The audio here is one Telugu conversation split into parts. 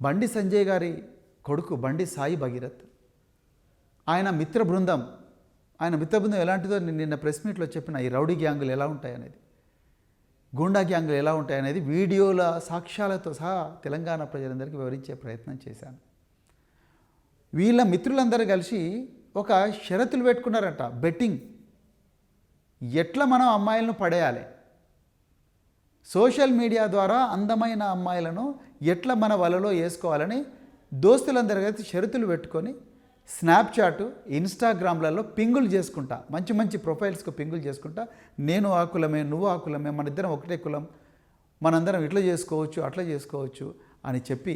బండి సంజయ్ గారి కొడుకు బండి సాయి భగీరథ్, ఆయన మిత్ర బృందం ఎలాంటిదో నేను నిన్న ప్రెస్ మీట్లో చెప్పిన. ఈ రౌడీ గ్యాంగులు ఎలా ఉంటాయనేది, గూండా గ్యాంగులు ఎలా ఉంటాయనేది వీడియోల సాక్ష్యాలతో సహా తెలంగాణ ప్రజలందరికీ వివరించే ప్రయత్నం చేశాను. వీళ్ళ మిత్రులందరూ కలిసి ఒక షరతులు పెట్టుకున్నారట. బెట్టింగ్, ఎట్లా మనం అమ్మాయిలను పడేయాలి, సోషల్ మీడియా ద్వారా అందమైన అమ్మాయిలను ఎట్లా మన వలలో వేసుకోవాలని దోస్తులందరూ కలిసి షరతులు పెట్టుకొని స్నాప్చాట్, ఇన్స్టాగ్రామ్లలో పింగులు చేసుకుంటా, మంచి మంచి ప్రొఫైల్స్కి పింగులు చేసుకుంటా, నేను ఆ కులమే, నువ్వు ఆ కులమే, మన ఇద్దరం ఒకటే కులం, మనందరం ఇట్లా చేసుకోవచ్చు అట్లా చేసుకోవచ్చు అని చెప్పి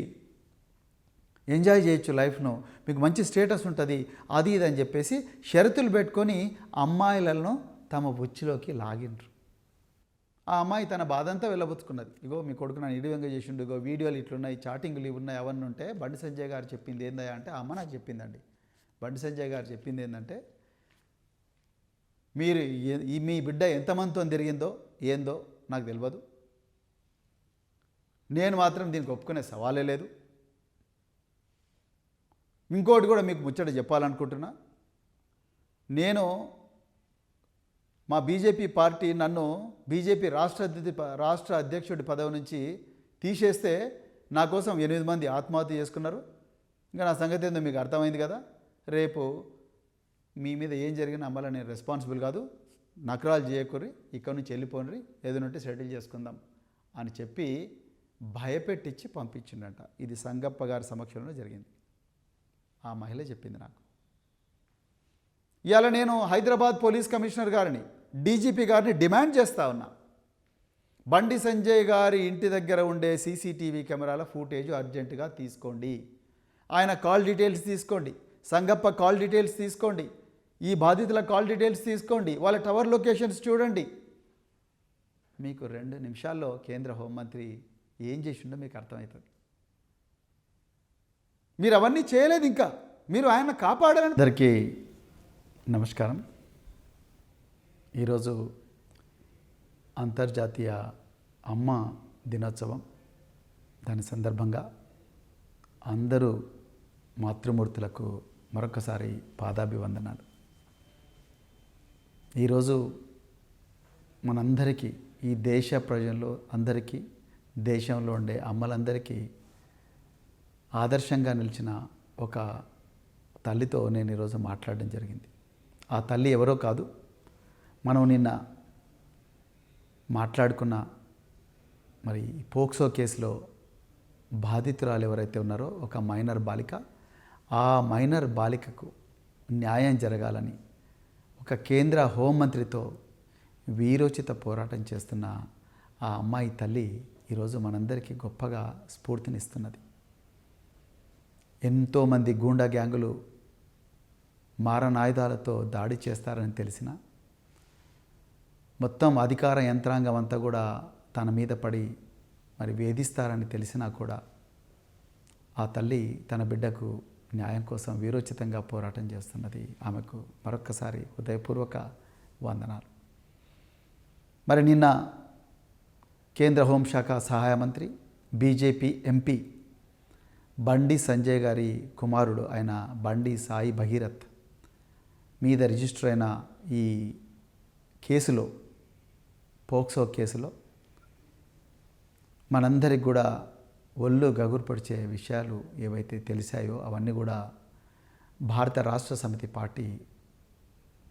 ఎంజాయ్ చేయొచ్చు లైఫ్ను, మీకు మంచి స్టేటస్ ఉంటుంది, అది ఇది అని చెప్పేసి షరతులు పెట్టుకొని అమ్మాయిలను తమ బుచ్చిలోకి లాగిండ్రు. ఆ అమ్మాయి తన బాధ అంతా వెళ్ళబుచ్చుకున్నది. ఇగో మీ కొడుకు నన్ను ఇడివంగా చేసిండు, ఇగో వీడియోలు ఇట్లున్నాయి, చాటింగ్లు ఇవి ఉన్నాయి, అవన్నీ ఉంటే బండి సంజయ్ గారు చెప్పింది ఏందా అంటే, అమ్మ నాకు చెప్పిందండి. బండి సంజయ్ గారు చెప్పింది ఏంటంటే, మీరు మీ బిడ్డ ఎంతమందితో తిరిగిందో ఏందో నాకు తెలియదు, నేను మాత్రం దీనికి ఒప్పుకునే సవాలే లేదు. ఇంకోటి కూడా మీకు ముచ్చట చెప్పాలనుకుంటున్నా, నేను మా బీజేపీ పార్టీ నన్ను బీజేపీ రాష్ట్ర అధ్యక్షుడి పదవి నుంచి తీసేస్తే నా కోసం 8 మంది ఆత్మహత్య చేసుకున్నారు. ఇంకా నా సంగతి ఏందో మీకు అర్థమైంది కదా. రేపు మీ మీద ఏం జరిగినా అమ్మలా నేను రెస్పాన్సిబుల్ కాదు, నకరాలు చేయకూరి, ఇక్కడ నుంచి వెళ్ళిపోండి, ఏదైనా సెటిల్ చేసుకుందాం అని చెప్పి భయపెట్టించి పంపించిండట. ఇది సంగప్ప గారి సమక్షంలో జరిగింది. ఆ మహిళ చెప్పింది నాకు. ఇవాళ నేను హైదరాబాద్ పోలీస్ కమిషనర్ గారిని, డీజీపీ గారిని డిమాండ్ చేస్తూ ఉన్నా, బండి సంజయ్ గారి ఇంటి దగ్గర ఉండే సీసీటీవీ కెమెరాల ఫుటేజ్ అర్జెంటుగా తీసుకోండి, ఆయన కాల్ డీటెయిల్స్ తీసుకోండి, సంగప్ప కాల్ డీటెయిల్స్ తీసుకోండి, ఈ బాధితుల కాల్ డీటెయిల్స్ తీసుకోండి, వాళ్ళ టవర్ లొకేషన్స్ చూడండి. మీకు 2 నిమిషాల్లో కేంద్ర హోంమంత్రి ఏం చేసిండో మీకు అర్థమవుతుంది. మీరు అవన్నీ చేయలేదు, ఇంకా మీరు ఆయన కాపాడాలని. అందరికీ నమస్కారం. ఈరోజు అంతర్జాతీయ అమ్మ దినోత్సవం. దాని సందర్భంగా అందరూ మాతృమూర్తులకు మరొకసారి పాదాభివందనాలు. ఈరోజు మనందరికీ, ఈ దేశ ప్రజల్లో అందరికీ, దేశంలో ఉండే అమ్మలందరికీ ఆదర్శంగా నిలిచిన ఒక తల్లితో నేను ఈరోజు మాట్లాడడం జరిగింది. ఆ తల్లి ఎవరో కాదు, మనం నిన్న మాట్లాడుకున్న మరి పోక్సో కేసులో బాధితురాలు ఎవరైతే ఉన్నారో ఒక మైనర్ బాలిక, ఆ మైనర్ బాలికకు న్యాయం జరగాలని ఒక కేంద్ర హోంమంత్రితో వీరోచిత పోరాటం చేస్తున్న ఆ అమ్మాయి తల్లి ఈరోజు మనందరికీ గొప్పగా స్ఫూర్తినిస్తున్నది. ఎంతోమంది గూండా గ్యాంగులు మారణాయుధాలతో దాడి చేస్తారని తెలిసిన, మొత్తం అధికార యంత్రాంగం అంతా కూడా తన మీద పడి మరి వేధిస్తారని తెలిసినా కూడా ఆ తల్లి తన బిడ్డకు న్యాయం కోసం వీరోచితంగా పోరాటం చేస్తున్నది. ఆమెకు మరొక్కసారి హృదయపూర్వక వందనాలు. మరి నిన్న కేంద్ర హోంశాఖ సహాయ మంత్రి, బీజేపీ ఎంపీ బండి సంజయ్ గారి కుమారుడు ఆయన బండి సాయి భగీరథ్ మీద రిజిస్టర్ అయిన ఈ కేసులో, పోక్సో కేసులో మనందరికి కూడా ఒళ్ళు గగుర్పడిచే విషయాలు ఏవైతే తెలిసాయో అవన్నీ కూడా భారత రాష్ట్ర సమితి పార్టీ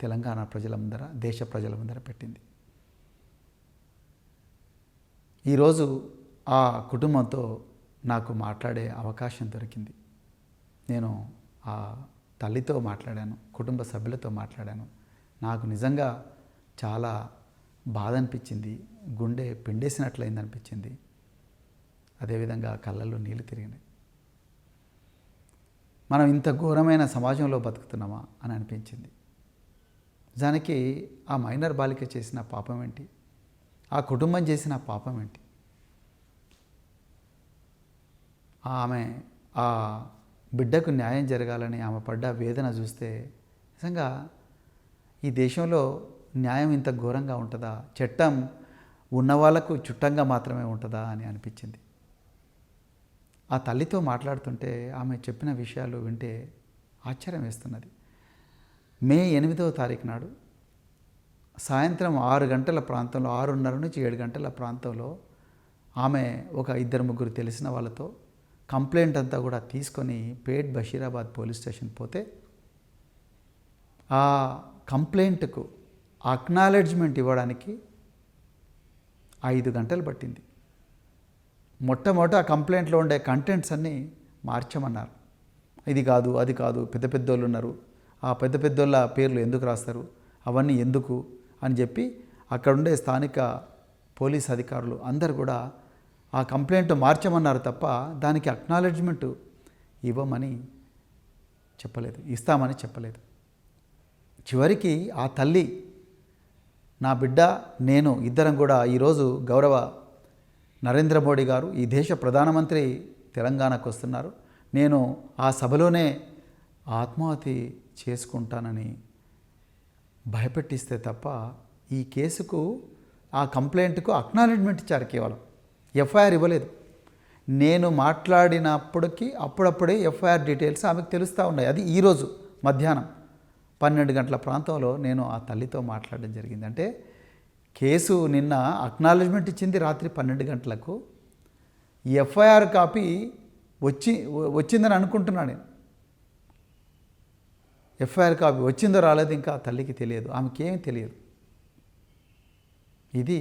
తెలంగాణ ప్రజల ముందర, దేశ ప్రజల ముందర పెట్టింది. ఈరోజు ఆ కుటుంబంతో నాకు మాట్లాడే అవకాశం దొరికింది. నేను ఆ తల్లితో మాట్లాడాను, కుటుంబ సభ్యులతో మాట్లాడాను. నాకు నిజంగా చాలా బాధ అనిపించింది, గుండె పిండేసినట్లయింది అనిపించింది. అదేవిధంగా కళ్ళల్లో నీళ్ళు తిరిగినాయి. మనం ఇంత ఘోరమైన సమాజంలో బతుకుతున్నామా అని అనిపించింది. నిజానికి ఆ మైనర్ బాలిక చేసిన పాపం ఏంటి, ఆ కుటుంబం చేసిన పాపం ఏంటి, ఆమె ఆ బిడ్డకు న్యాయం జరగాలని ఆమె పడ్డ వేదన చూస్తే నిజంగా ఈ దేశంలో న్యాయం ఇంత ఘోరంగా ఉంటుందా, చట్టం ఉన్న వాళ్ళకు చుట్టంగా మాత్రమే ఉంటుందా అని అనిపించింది. ఆ తల్లితో మాట్లాడుతుంటే ఆమె చెప్పిన విషయాలు వింటే ఆశ్చర్యం వేస్తున్నది. మే 8వ తారీఖు నాడు సాయంత్రం 6 గంటల ప్రాంతంలో, 6:30 నుంచి 7 గంటల ప్రాంతంలో ఆమె ఒక 2-3 తెలిసిన వాళ్ళతో కంప్లైంట్ అంతా కూడా తీసుకొని పేట్ బషీరాబాద్ పోలీస్ స్టేషన్ పోతే ఆ కంప్లైంట్కు అక్నాలెడ్జ్మెంట్ ఇవ్వడానికి 5 గంటలు పట్టింది. మొట్టమొదట ఆ కంప్లైంట్లో ఉండే కంటెంట్స్ అన్నీ మార్చమన్నారు. ఇది కాదు, అది కాదు, పెద్ద పెద్దోళ్ళు ఉన్నారు, ఆ పెద్ద పెద్దోళ్ళ పేర్లు ఎందుకు రాస్తారు, అవన్నీ ఎందుకు అని చెప్పి అక్కడుండే స్థానిక పోలీస్ అధికారులు అందరు కూడా ఆ కంప్లైంట్ మార్చమన్నారు తప్ప దానికి అక్నాలెడ్జ్మెంట్ ఇవ్వమని చెప్పలేదు, ఇస్తామని చెప్పలేదు. చివరికి ఆ తల్లి, నా బిడ్డ, నేను ఇద్దరం కూడా ఈరోజు గౌరవ నరేంద్ర మోడీ గారు ఈ దేశ ప్రధానమంత్రి తెలంగాణకు వస్తున్నారు, నేను ఆ సభలోనే ఆత్మహత్య చేసుకుంటానని భయపెట్టిస్తే తప్ప ఈ కేసుకు, ఆ కంప్లైంట్కు అక్నాలెడ్జ్మెంట్ ఇచ్చారు, కేవలం ఎఫ్ఐఆర్ ఇవ్వలేదు. నేను మాట్లాడినప్పటికీ అప్పుడప్పుడే ఎఫ్ఐఆర్ డీటెయిల్స్ ఆమెకు తెలుస్తూ ఉన్నాయి. అది ఈరోజు మధ్యాహ్నం 12 గంటల ప్రాంతంలో నేను ఆ తల్లితో మాట్లాడడం జరిగింది. అంటే కేసు నిన్న అక్నాలెడ్జ్మెంట్ ఇచ్చింది రాత్రి 12 గంటలకు, ఎఫ్ఐఆర్ కాపీ వచ్చిందని అనుకుంటున్నాను నేను. ఎఫ్ఐఆర్ కాపీ వచ్చిందో రాలేదు ఇంకా తల్లికి తెలియదు, ఆమెకేమీ తెలియదు. ఇది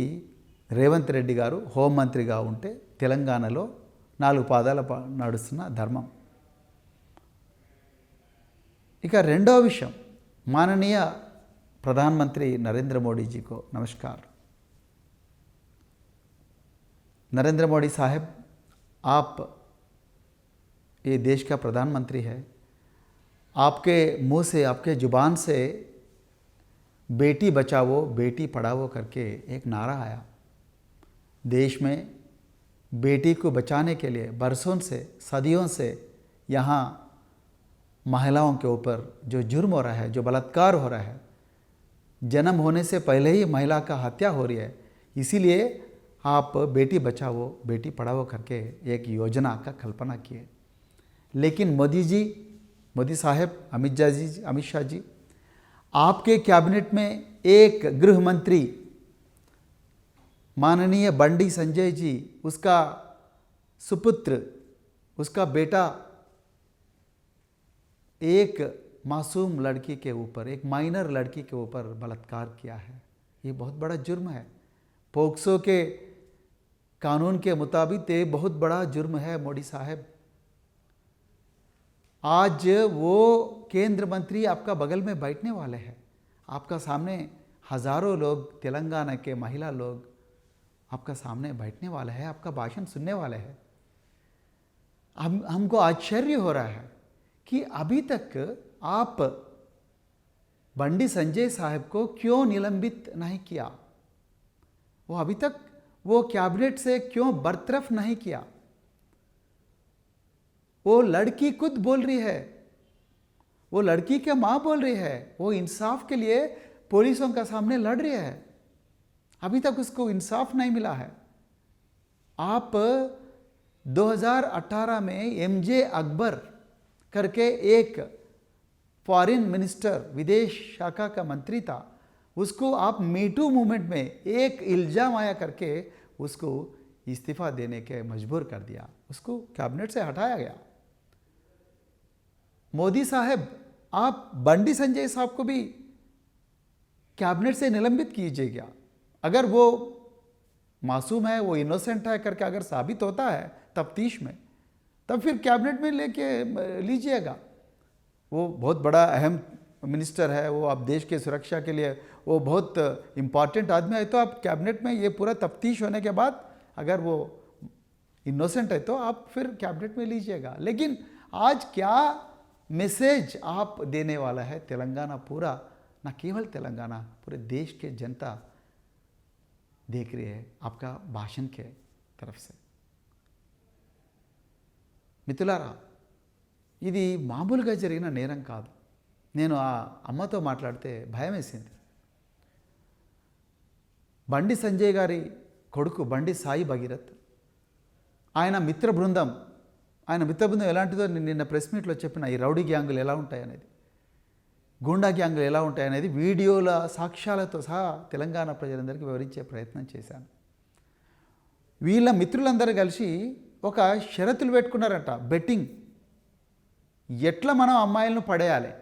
రేవంత్ రెడ్డి గారు హోంమంత్రిగా ఉంటే తెలంగాణలో 4 పాదాల నడుస్తున్న ధర్మం. ఇక రెండవ విషయం, माननीय प्रधानमंत्री नरेंद्र मोदी जी को नमस्कार। नरेंद्र मोदी साहब, आप ये देश का प्रधानमंत्री है, आपके मुंह से, आपके ज़ुबान से बेटी बचाओ बेटी पढ़ाओ करके एक नारा आया। देश में बेटी को बचाने के लिए बरसों से, सदियों से यहाँ महिलाओं के ऊपर जो जुर्म हो रहा है, जो बलात्कार हो रहा है, जन्म होने से पहले ही महिला का हत्या हो रही है, इसीलिए आप बेटी बचाओ बेटी पढ़ाओ करके एक योजना का कल्पना किए। लेकिन मोदी साहब, अमित शाह जी, आपके कैबिनेट में एक गृह मंत्री माननीय बंडी संजय जी, उसका सुपुत्र, उसका बेटा एक मासूम लड़की के ऊपर, एक माइनर लड़की के ऊपर बलात्कार किया है। ये बहुत बड़ा जुर्म है। पोक्सो के कानून के मुताबिक ये बहुत बड़ा जुर्म है। मोदी साहब, आज वो केंद्र मंत्री आपका बगल में बैठने वाले हैं, आपका सामने हज़ारों लोग, तेलंगाना के महिला लोग आपका सामने बैठने वाले हैं, आपका भाषण सुनने वाले हैं। हमको आश्चर्य हो रहा है कि अभी तक आप बंडी संजय साहब को क्यों निलंबित नहीं किया, वो अभी तक वो कैबिनेट से क्यों बरतरफ नहीं किया। वो लड़की खुद बोल रही है, वो लड़की के माँ बोल रही है, वो इंसाफ के लिए पुलिसों का सामने लड़ रही है, अभी तक उसको इंसाफ नहीं मिला है। आप 2018 में एमजे अकबर करके एक फॉरेन मिनिस्टर, विदेश शाखा का मंत्री था, उसको आप मीटू मूवमेंट में एक इल्ज़ाम आया करके उसको इस्तीफ़ा देने के मजबूर कर दिया, उसको कैबिनेट से हटाया गया। मोदी साहब, आप बंडी संजय साहब को भी कैबिनेट से निलंबित कीजिएगा। अगर वो मासूम है, वो इनोसेंट है करके अगर साबित होता है तफ्तीश में, तब फिर कैबिनेट में लेके लीजिएगा। वो बहुत बड़ा अहम मिनिस्टर है, वो आप देश के सुरक्षा के लिए वो बहुत इम्पॉर्टेंट आदमी है, तो आप कैबिनेट में ये पूरा तफ्तीश होने के बाद अगर वो इनोसेंट है तो आप फिर कैबिनेट में लीजिएगा। लेकिन आज क्या मैसेज आप देने वाला है, तेलंगाना पूरा, ना केवल तेलंगाना, पूरे देश के जनता देख रही है आपका भाषण के तरफ से। మిత్రులారా, ఇది మామూలుగా జరిగిన నేరం కాదు. నేను ఆ అమ్మతో మాట్లాడితే భయం వేసింది. బండి సంజయ్ గారి కొడుకు బండి సాయి భగీరథ్, ఆయన మిత్ర బృందం ఆయన మిత్రబృందం ఎలాంటిదో నేను నిన్న ప్రెస్ మీట్లో చెప్పిన, ఈ రౌడీ గ్యాంగులు ఎలా ఉంటాయనేది, గూండా గ్యాంగులు ఎలా ఉంటాయనేది వీడియోల సాక్ష్యాలతో సహా తెలంగాణ ప్రజలందరికీ వివరించే ప్రయత్నం చేశాను. వీళ్ళ మిత్రులందరూ కలిసి ఒక షరతులు పెట్టుకున్నారట, బెట్టింగ్. ఎట్లా మనం అమ్మాయిలను పడేయాలి,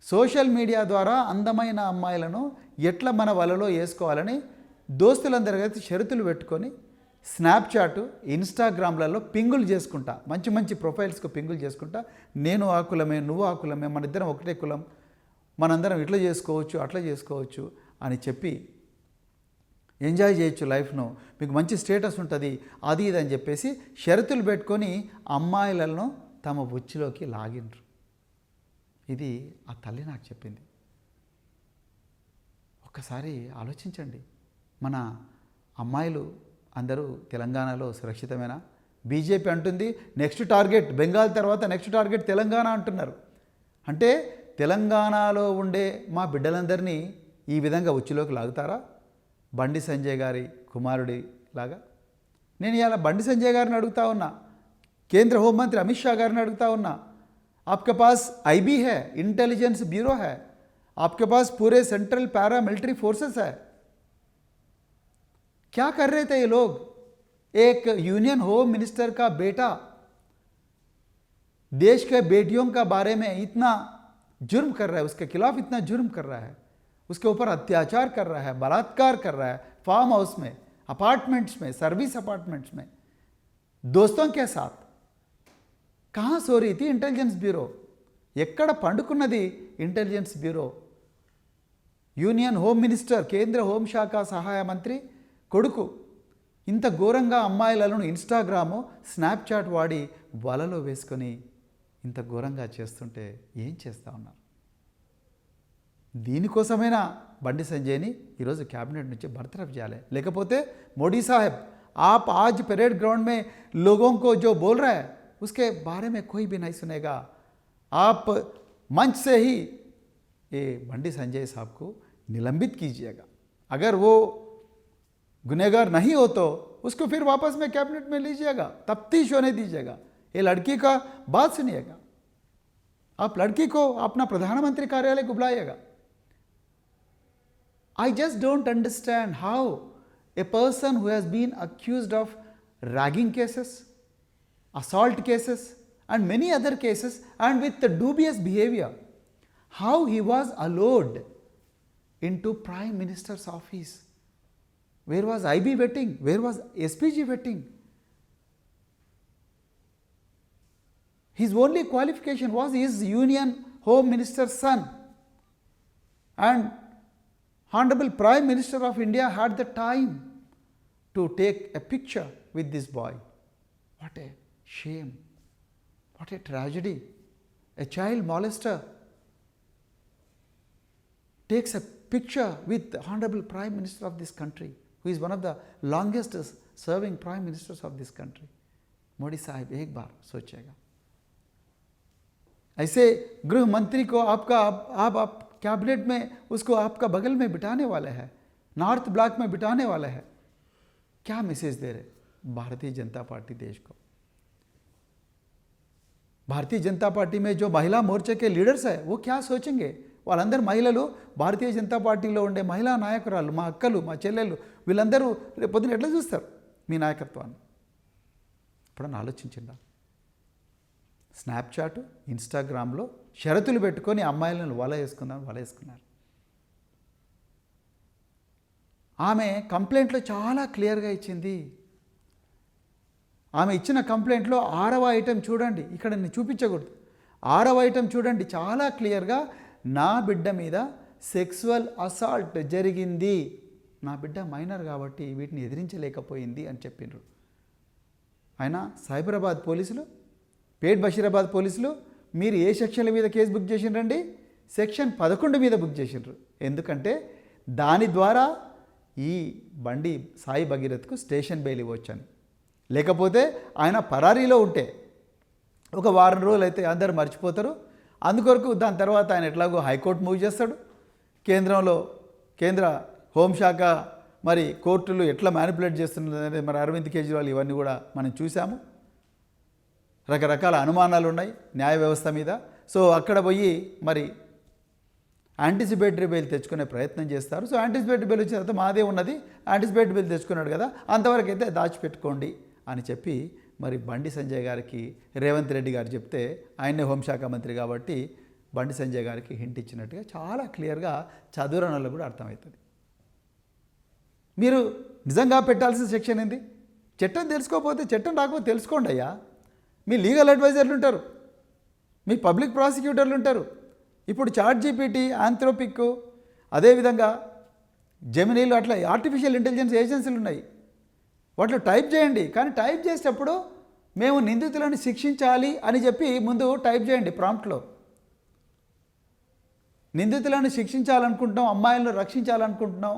సోషల్ మీడియా ద్వారా అందమైన అమ్మాయిలను ఎట్లా మన వలలో వేసుకోవాలని దోస్తులందరూ కలిసి షరతులు పెట్టుకొని స్నాప్చాట్, ఇన్స్టాగ్రామ్లలో పింగులు చేసుకుంటా, మంచి మంచి ప్రొఫైల్స్కు పింగులు చేసుకుంటా, నేను ఆ కులమే, నువ్వు ఆ కులమే, మన ఇద్దరం ఒకటే కులం, మనందరం ఇట్లా చేసుకోవచ్చు అట్లా చేసుకోవచ్చు అని చెప్పి ఎంజాయ్ చేయొచ్చు లైఫ్ను, మీకు మంచి స్టేటస్ ఉంటుంది, అది ఇది అని చెప్పేసి షరతులు పెట్టుకొని అమ్మాయిలను తమ ఉచ్చులోకి లాగినరు. ఇది ఆ తల్లి నాకు చెప్పింది. ఒక్కసారి ఆలోచించండి, మన అమ్మాయిలు అందరూ తెలంగాణలో సురక్షితమేనా? బీజేపీ అంటుంది నెక్స్ట్ టార్గెట్ బెంగాల్ తర్వాత నెక్స్ట్ టార్గెట్ తెలంగాణ అంటున్నారు. అంటే తెలంగాణలో ఉండే మా బిడ్డలందరినీ ఈ విధంగా ఉచ్చులోకి లాగుతారా? బండి సంజయ్ గారి కుమారుడి లాగా. నేను ఇలా బండి సంజయ్ గారిని అడుగుతా ఉన్నా, కేంద్ర హోంమంత్రి అమిత్ షా గారిని అడుగుతా ఉన్నా, आपके पास आईबी है, इंटेलिजेंस ब्यूरो है, आपके पास पूरे सेंट्रल पैरा मिलिट्री फोर्सेस है, क्या कर रहे थे ये लोग? एक यूनियन होम मिनिस्टर का बेटा देश के बेटियों का बारे में इतना जुर्म कर रहा है, उसके खिलाफ इतना जुर्म कर रहा है, उसके ऊपर अत्याचार कर रहा है, बलात्कार कर रहा है, फार्म हाउस में, अपार्टमेंट्स में, सर्विस अपार्टमेंट्स में, दोस्तों के साथ. कहाँ सो रही थी इंटेलिजेंस ब्यूरो? ఎక్కడ పండుకున్నది intelligence bureau? Union home minister, కేంద్ర హోంశాఖ సహాయ మంత్రి కొడుకు ఇంత ఘోరంగా అమ్మాయిలను ఇన్స్టాగ్రాము, స్నాప్చాట్ వాడి వలలో వేసుకొని ఇంత ఘోరంగా చేస్తుంటే ఏం చేస్తూ ఉన్నారు? దీనికోసమైనా బండి సంజయ్ని ఈరోజు క్యాబినెట్ నుంచి బర్తరఫ్ చేయాలి. లేకపోతే మోడీ సాహెబ్, आप आज परेड ग्राउंड में लोगों को जो बोल रहा है उसके बारे में कोई भी नहीं सुनेगा. आप मंच से ही ये बंडी संजय साहब को निलंबित कीजिएगा. अगर वो गुनहगार नहीं हो तो उसको फिर वापस में कैबिनेट में लीजिएगा, तफ्तीश होने दीजिएगा. ये लड़की का बात सुनिएगा. आप लड़की को अपना प्रधानमंत्री कार्यालय को बुलाइएगा. I just don't understand how a person who has been accused of ragging cases, assault cases and many other cases and with the dubious behavior, how he was allowed into Prime Minister's office. Where was IB vetting? Where was SPG vetting? His only qualification was his Union Home Minister's son, and Honorable Prime Minister of India had the time to take a picture with this boy. What a shame, what a tragedy. A child molester takes a picture with the Honorable Prime Minister of this country, who is one of the longest serving Prime Ministers of this country. Modi साहब एक बार सोचेगा. ऐसे गृह मंत्री को आप कैबिनेट में उसको आपका बगल में बिठाने वाले हैं, नॉर्थ ब्लॉक में बिठाने वाले हैं. क्या मैसेज दे रहे भारतीय जनता पार्टी देश को? भारतीय जनता पार्टी में जो महिला मोर्चे के लीडर्स है वो क्या सोचेंगे? వాళ్ళందరూ మహిళలు, భారతీయ జనతా పార్టీలో ఉండే మహిళా నాయకురాలు, మా అక్కలు, మా చెల్లెళ్ళు, వీళ్ళందరూ రేపు పొద్దున ఎట్లా చూస్తారు మీ నాయకత్వాన్ని? ఎప్పుడన్నా ఆలోచించిందా? స్నాప్చాట్, ఇన్స్టాగ్రామ్లో షరతులు పెట్టుకొని అమ్మాయిలను వల వేసుకున్నారు. ఆమె కంప్లైంట్లో చాలా క్లియర్గా ఇచ్చింది. ఆమె ఇచ్చిన కంప్లైంట్లో 6వ ఐటెం చూడండి, ఇక్కడ నేను చూపించకూడదు, 6వ ఐటెం చూడండి, చాలా క్లియర్గా నా బిడ్డ మీద సెక్సువల్ అసాల్ట్ జరిగింది, నా బిడ్డ మైనర్ కాబట్టి వీటిని ఎదిరించలేకపోయింది అని చెప్పిండ్రు. ఆయన సైబరాబాద్ పోలీసులు, పేట్ బషీరాబాద్ పోలీసులు, మీరు ఏ సెక్షన్ల మీద కేసు బుక్ చేసిండ్రండి? సెక్షన్ 11 మీద బుక్ చేసిండ్రు. ఎందుకంటే దాని ద్వారా ఈ బండి సాయి భగీరథ్కు స్టేషన్ బెయిల్ ఇవ్వచ్చని. లేకపోతే ఆయన పరారీలో ఉంటే ఒక వారం రోజులు అయితే అందరు మర్చిపోతారు. అందుకొరకు దాని తర్వాత ఆయన ఎట్లాగో హైకోర్టు మూవ్ చేస్తాడు. కేంద్ర హోంశాఖ మరి కోర్టులు ఎట్లా మ్యానిపులేట్ చేస్తున్నది అనేది మరి అరవింద్ కేజ్రీవాల్ ఇవన్నీ కూడా మనం చూసాము. రకరకాల అనుమానాలు ఉన్నాయి న్యాయ వ్యవస్థ మీద. సో అక్కడ పోయి మరి యాంటిసిపేటరీ బెయిల్ తెచ్చుకునే ప్రయత్నం చేస్తారు. సో యాంటిసిపేటరీ బెయిల్ వచ్చిన తర్వాత మాదే ఉన్నది, యాంటిసిపేటరీ బెయిల్ తెచ్చుకున్నాడు కదా, అంతవరకు అయితే దాచిపెట్టుకోండి అని చెప్పి మరి బండి సంజయ్ గారికి రేవంత్ రెడ్డి గారు చెప్తే, ఆయనే హోంశాఖ మంత్రి కాబట్టి బండి సంజయ్ గారికి హింట్ ఇచ్చినట్టుగా చాలా క్లియర్గా చదువురాని వాళ్ళకు కూడా అర్థమవుతుంది. మీరు నిజంగా పెట్టాల్సిన సెక్షన్ ఏంది? చట్టం తెలుసుకోకపోతే, చట్టం రాకపోతే తెలుసుకోండి అయ్యా. మీ లీగల్ అడ్వైజర్లు ఉంటారు, మీ పబ్లిక్ ప్రాసిక్యూటర్లు ఉంటారు. ఇప్పుడు చాట్‌జీపీటీ, ఆంథ్రోపిక్, అదేవిధంగా జెమినీలు, అట్లా ఆర్టిఫిషియల్ ఇంటెలిజెన్స్ ఏజెన్సీలు ఉన్నాయి. వాటిలో టైప్ చేయండి. కానీ టైప్ చేసేటప్పుడు మేము నిందితులను శిక్షించాలి అని చెప్పి ముందు టైప్ చేయండి ప్రాంప్ట్లో. నిందితులను శిక్షించాలనుకుంటున్నాం, అమ్మాయిలను రక్షించాలనుకుంటున్నాం,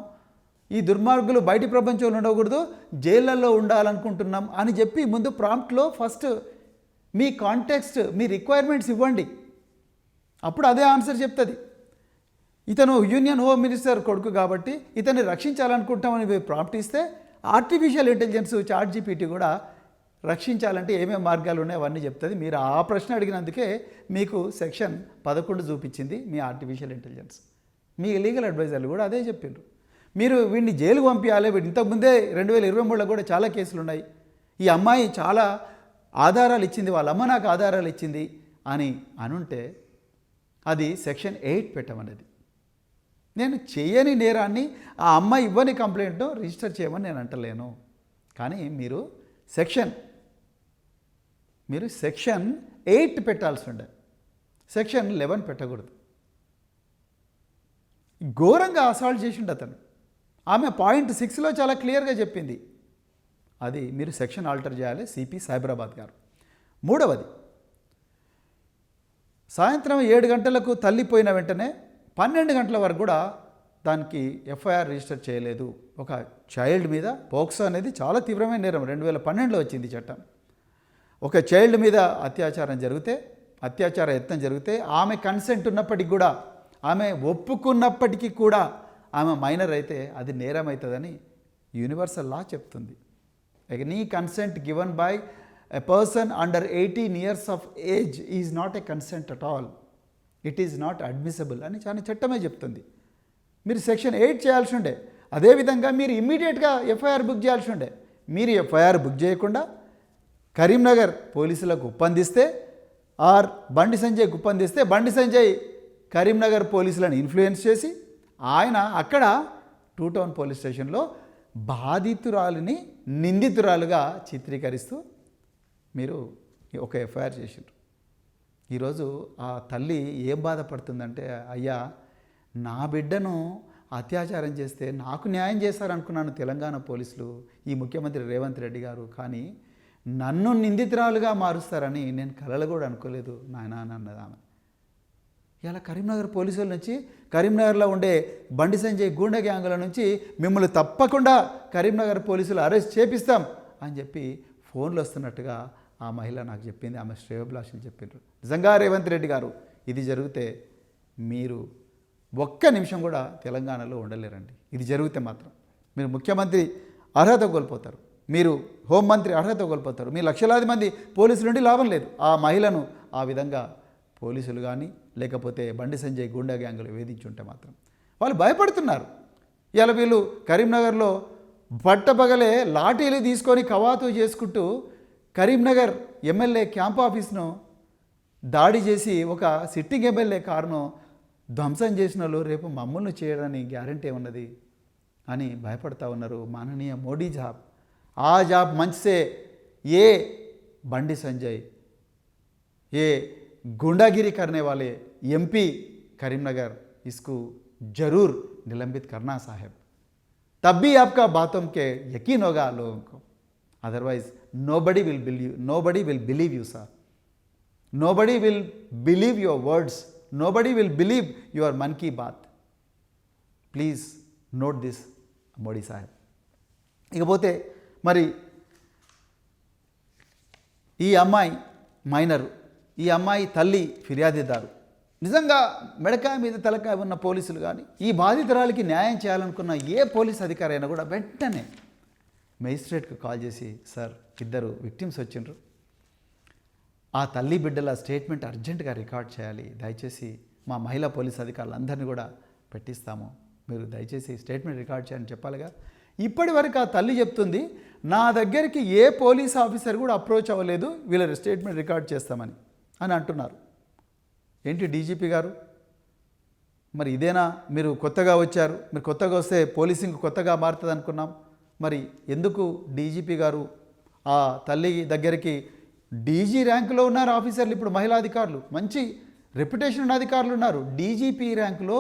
ఈ దుర్మార్గులు బయటి ప్రపంచంలో ఉండకూడదు, జైళ్ళల్లో ఉండాలనుకుంటున్నాం అని చెప్పి ముందు ప్రాంప్ట్లో ఫస్ట్ మీ కాంటెక్స్ట్, మీ రిక్వైర్మెంట్స్ ఇవ్వండి. అప్పుడు అదే ఆన్సర్ చెప్తుంది. ఇతను యూనియన్ హోమ్ మినిస్టర్ కొడుకు కాబట్టి ఇతన్ని రక్షించాలనుకుంటామని ప్రాంప్ట్ ఇస్తే, ఆర్టిఫిషియల్ ఇంటెలిజెన్స్ చాట్‌జీపీటీ కూడా రక్షించాలంటే ఏమేమి మార్గాలు ఉన్నాయి అవన్నీ చెప్తుంది. మీరు ఆ ప్రశ్న అడిగినందుకే మీకు సెక్షన్ 11 చూపించింది మీ ఆర్టిఫిషియల్ ఇంటెలిజెన్స్. మీ లీగల్ అడ్వైజర్లు కూడా అదే చెప్పిండ్రు. మీరు వీడిని జైలుకు పంపించాలి. వీడు ఇంతకుముందే 2023లో కూడా చాలా కేసులు ఉన్నాయి. ఈ అమ్మాయి చాలా ఆధారాలు ఇచ్చింది, వాళ్ళ అమ్మ నాకు ఆధారాలు ఇచ్చింది అని అనుంటే అది సెక్షన్ 8 పెట్టమనేది. నేను చేయని నేరాన్ని ఆ అమ్మాయి ఇవ్వని కంప్లైంట్ రిజిస్టర్ చేయమని నేను అంటలేను. కానీ మీరు సెక్షన్ 8 పెట్టాల్సి ఉండే, సెక్షన్ 11 పెట్టకూడదు. ఘోరంగా అసాల్ట్ చేసిండు అతను. ఆమె పాయింట్ 6లో చాలా క్లియర్గా చెప్పింది. అది మీరు సెక్షన్ ఆల్టర్ చేయాలి, సిపి సైబరాబాద్ గారు. మూడవది, సాయంత్రం 7 గంటలకు తల్లిపోయిన వెంటనే 12 గంటల వరకు కూడా దానికి ఎఫ్ఐఆర్ రిజిస్టర్ చేయలేదు. ఒక చైల్డ్ మీద పోక్సో అనేది చాలా తీవ్రమైన నేరం, 2012లో వచ్చింది చట్టం. ఒక చైల్డ్ మీద అత్యాచారం జరిగితే, అత్యాచార యత్నం జరిగితే, ఆమె కన్సెంట్ ఉన్నప్పటికీ కూడా, ఆమె ఒప్పుకున్నప్పటికీ కూడా ఆమె మైనర్ అయితే అది నేరం అవుతుందని యూనివర్సల్ లా చెప్తుంది. Any consent given by a person under 18 years of age is not a consent at all, it is not admissible అని చాలా చట్టమే చెప్తుంది. మీరు సెక్షన్ 8 చేయాల్సి ఉండే. అదేవిధంగా మీరు ఇమ్మీడియట్గా ఎఫ్ఐఆర్ బుక్ చేయాల్సి ఉండే. మీరు ఎఫ్ఐఆర్ బుక్ చేయకుండా కరీంనగర్ పోలీసులకు ఒప్పందిస్తే, ఆర్ బండి సంజయ్కి ఒప్పందిస్తే, బండి సంజయ్ కరీంనగర్ పోలీసులను ఇన్ఫ్లుయెన్స్ చేసి ఆయన అక్కడ 2 Town పోలీస్ స్టేషన్లో బాధితురాలిని నిందితురాలుగా చిత్రీకరిస్తూ మీరు ఒక ఎఫ్ఐఆర్ చేసిండ్రు. ఈరోజు ఆ తల్లి ఏం బాధపడుతుందంటే, అయ్యా నా బిడ్డను అత్యాచారం చేస్తే నాకు న్యాయం చేస్తారనుకున్నాను తెలంగాణ పోలీసులు, ఈ ముఖ్యమంత్రి రేవంత్ రెడ్డి గారు, కానీ నన్ను నిందితురాలుగా మారుస్తారని నేను కలలు కూడా అనుకోలేదు నాయన అన్నది ఆమె. ఇలా కరీంనగర్ పోలీసుల నుంచి, కరీంనగర్లో ఉండే బండి సంజయ్ గూండా గ్యాంగుల నుంచి మిమ్మల్ని తప్పకుండా కరీంనగర్ పోలీసులు అరెస్ట్ చేపిస్తాం అని చెప్పి ఫోన్లు వస్తున్నట్టుగా ఆ మహిళ నాకు చెప్పింది, ఆమె శ్రేయోభిలాషులు చెప్పిండ్రు. నిజంగా రేవంత్ రెడ్డి గారు ఇది జరిగితే మీరు ఒక్క నిమిషం కూడా తెలంగాణలో ఉండలేరండి. ఇది జరిగితే మాత్రం మీరు ముఖ్యమంత్రి అర్హత కోల్పోతారు, మీరు హోంమంత్రి అర్హత కోల్పోతారు, మీ లక్షలాది మంది పోలీసుల నుండి లాభం లేదు. ఆ మహిళను ఆ విధంగా పోలీసులు కానీ లేకపోతే బండి సంజయ్ గూండా గ్యాంగులు వేధించుంటే మాత్రం వాళ్ళు భయపడుతున్నారు. ఇలా వీళ్ళు కరీంనగర్లో పట్టపగలే లాఠీలు తీసుకొని కవాతు చేసుకుంటూ కరీంనగర్ ఎమ్మెల్యే క్యాంప్ ఆఫీస్ను దాడి చేసి ఒక సిట్టింగ్ ఎమ్మెల్యే కారును ధ్వంసం చేసిన వాళ్ళు రేపు మమ్మల్ని చేయడానికి గ్యారంటీ ఉన్నది అని భయపడతా ఉన్నారు. మాననీయ మోడీ జాబ్, ఆ జాబ్ మంచిసే ఏ బండి సంజయ్, ఏ गुंडागिरी करने वाले एमपी करीमनगर इसको जरूर निलंबित करना साहब, तब भी आपका बातों के यकीन होगा लोगों को, otherwise nobody will believe you sir, nobody will believe your words, nobody will believe your मन की बात, please note this Modi Saheb. ఇకపోతే మరి ఈ అమ్మాయి మైనర్, ఈ అమ్మాయి తల్లి ఫిర్యాదుదారు. నిజంగా మెడకాయ మీద తలకాయ ఉన్న పోలీసులు కానీ, ఈ బాధితురాలికి న్యాయం చేయాలనుకున్న ఏ పోలీస్ అధికారి అయినా కూడా వెంటనే మెజిస్ట్రేట్కి కాల్ చేసి, సార్ 2 విక్టిమ్స్ వచ్చిండ్రు, ఆ తల్లి బిడ్డల స్టేట్మెంట్ అర్జెంటుగా రికార్డ్ చేయాలి. దయచేసి మా మహిళా పోలీస్ అధికారులందరినీ కూడా పెట్టిస్తాము, మీరు దయచేసి స్టేట్మెంట్ రికార్డ్ చేయాలని చెప్పాలిగా. ఇప్పటి వరకు ఆ తల్లి చెప్తుంది, నా దగ్గరికి ఏ పోలీస్ ఆఫీసర్ కూడా అప్రోచ్ అవ్వలేదు వీళ్ళ స్టేట్మెంట్ రికార్డ్ చేస్తామని అని అంటున్నారు. ఏంటి డీజీపీ గారు, మరి ఇదేనా మీరు కొత్తగా వచ్చారు, మీరు కొత్తగా వస్తే పోలీసింగ్ కొత్తగా మారుతుంది అనుకున్నాం, మరి ఎందుకు డీజీపీ గారు ఆ తల్లి దగ్గరికి, డీజీ ర్యాంకులో ఉన్నారు ఆఫీసర్లు, ఇప్పుడు మహిళా అధికారులు మంచి రెప్యుటేషన్ ఉన్న అధికారులు ఉన్నారు. డీజీపీ ర్యాంకులో